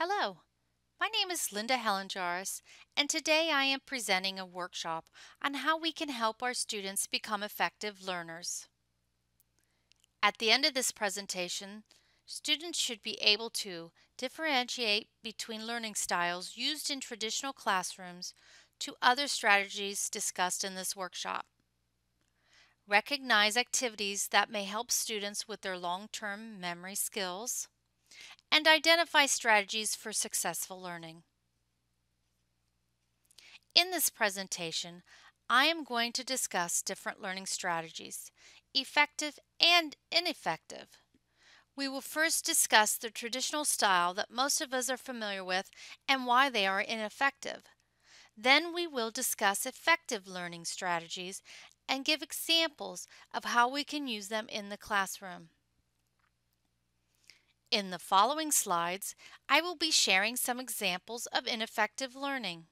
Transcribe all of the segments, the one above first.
Hello, my name is Linda Hellenjaris, and today I am presenting a workshop on how we can help our students become effective learners. At the end of this presentation, students should be able to differentiate between learning styles used in traditional classrooms to other strategies discussed in this workshop. Recognize activities that may help students with their long-term memory skills, and identify strategies for successful learning. In this presentation, I am going to discuss different learning strategies, effective and ineffective. We will first discuss the traditional style that most of us are familiar with and why they are ineffective. Then we will discuss effective learning strategies and give examples of how we can use them in the classroom. In the following slides, I will be sharing some examples of ineffective learning.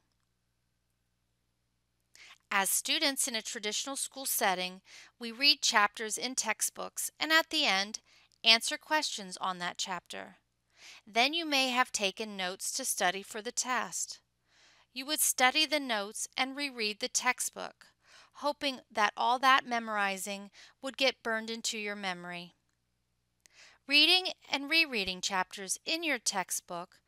As students in a traditional school setting, we read chapters in textbooks and at the end, answer questions on that chapter. Then you may have taken notes to study for the test. You would study the notes and reread the textbook, hoping that all that memorizing would get burned into your memory. Reading and rereading chapters in your textbook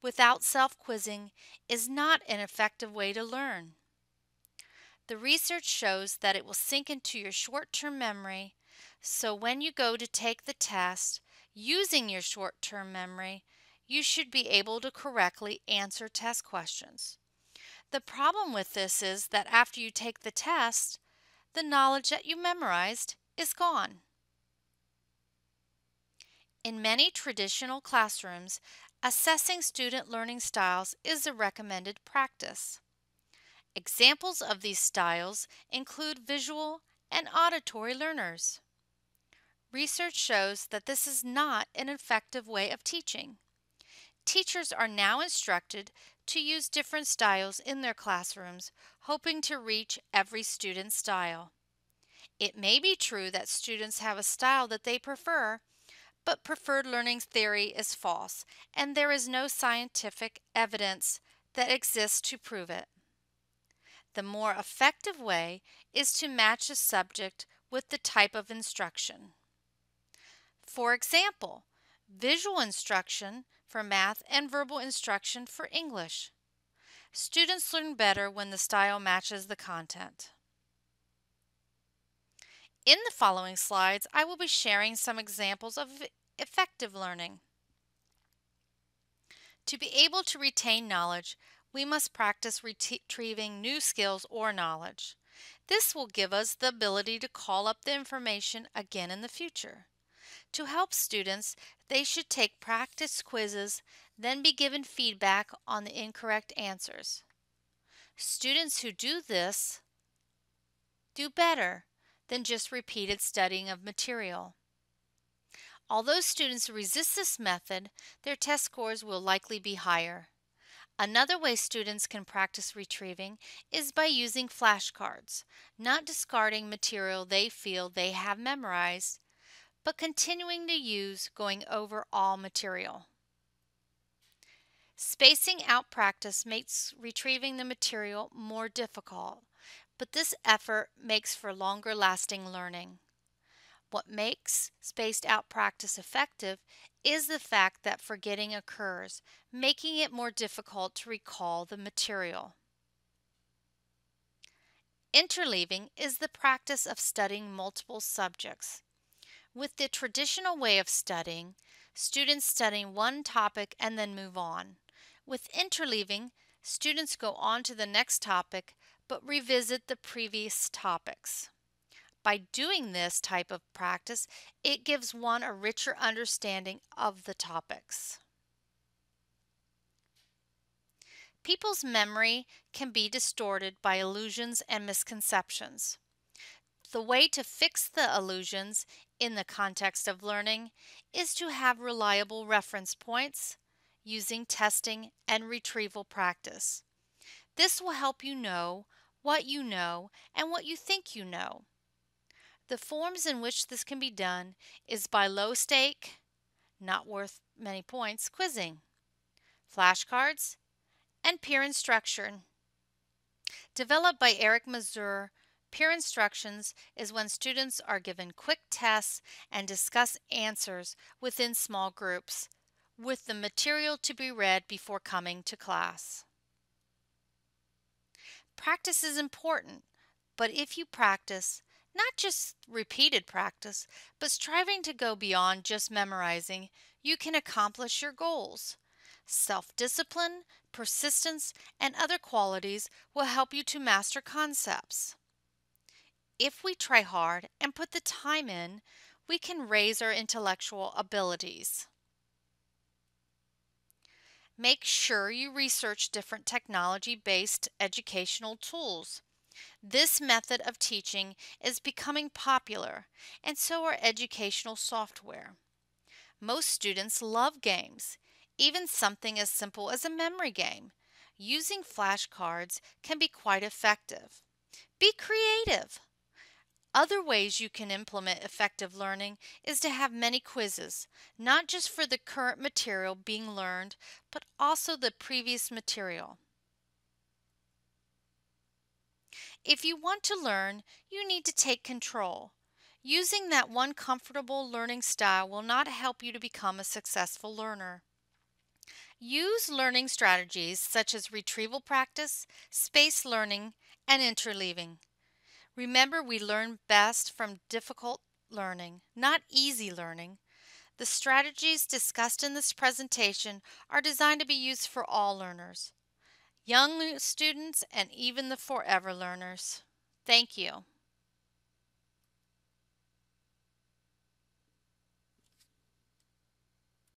without self-quizzing is not an effective way to learn. The research shows that it will sink into your short-term memory, so when you go to take the test using your short-term memory, you should be able to correctly answer test questions. The problem with this is that after you take the test, the knowledge that you memorized is gone. In many traditional classrooms, assessing student learning styles is a recommended practice. Examples of these styles include visual and auditory learners. Research shows that this is not an effective way of teaching. Teachers are now instructed to use different styles in their classrooms, hoping to reach every student's style. It may be true that students have a style that they prefer, but preferred learning theory is false, and there is no scientific evidence that exists to prove it. The more effective way is to match a subject with the type of instruction. For example, visual instruction for math and verbal instruction for English. Students learn better when the style matches the content. In the following slides, I will be sharing some examples of effective learning. To be able to retain knowledge, we must practice retrieving new skills or knowledge. This will give us the ability to call up the information again in the future. To help students, they should take practice quizzes, then be given feedback on the incorrect answers. Students who do this do better than just repeated studying of material. Although students resist this method, their test scores will likely be higher. Another way students can practice retrieving is by using flashcards, not discarding material they feel they have memorized, but continuing to use going over all material. Spacing out practice makes retrieving the material more difficult, but this effort makes for longer lasting learning. What makes spaced out practice effective is the fact that forgetting occurs, making it more difficult to recall the material. Interleaving is the practice of studying multiple subjects. With the traditional way of studying, students study one topic and then move on. With interleaving, students go on to the next topic but revisit the previous topics. By doing this type of practice, it gives one a richer understanding of the topics. People's memory can be distorted by illusions and misconceptions. The way to fix the illusions in the context of learning is to have reliable reference points using testing and retrieval practice. This will help you know and what you think you know. The forms in which this can be done is by low stake, not worth many points, quizzing. flashcards, and peer instruction. Developed by Eric Mazur, peer instructions is when students are given quick tests and discuss answers within small groups, with the material to be read before coming to class. Practice is important, but if you practice, not just repeated practice, but striving to go beyond just memorizing, you can accomplish your goals. Self-discipline, persistence, and other qualities will help you to master concepts. If we try hard and put the time in, we can raise our intellectual abilities. Make sure you research different technology-based educational tools. This method of teaching is becoming popular, and so are educational software. Most students love games, even something as simple as a memory game. Using flashcards can be quite effective. Be creative. Other ways you can implement effective learning is to have many quizzes, not just for the current material being learned, but also the previous material. If you want to learn, you need to take control. Using that one comfortable learning style will not help you to become a successful learner. Use learning strategies such as retrieval practice, spaced learning, and interleaving. Remember, we learn best from difficult learning, not easy learning. The strategies discussed in this presentation are designed to be used for all learners, young students, and even the forever learners. Thank you.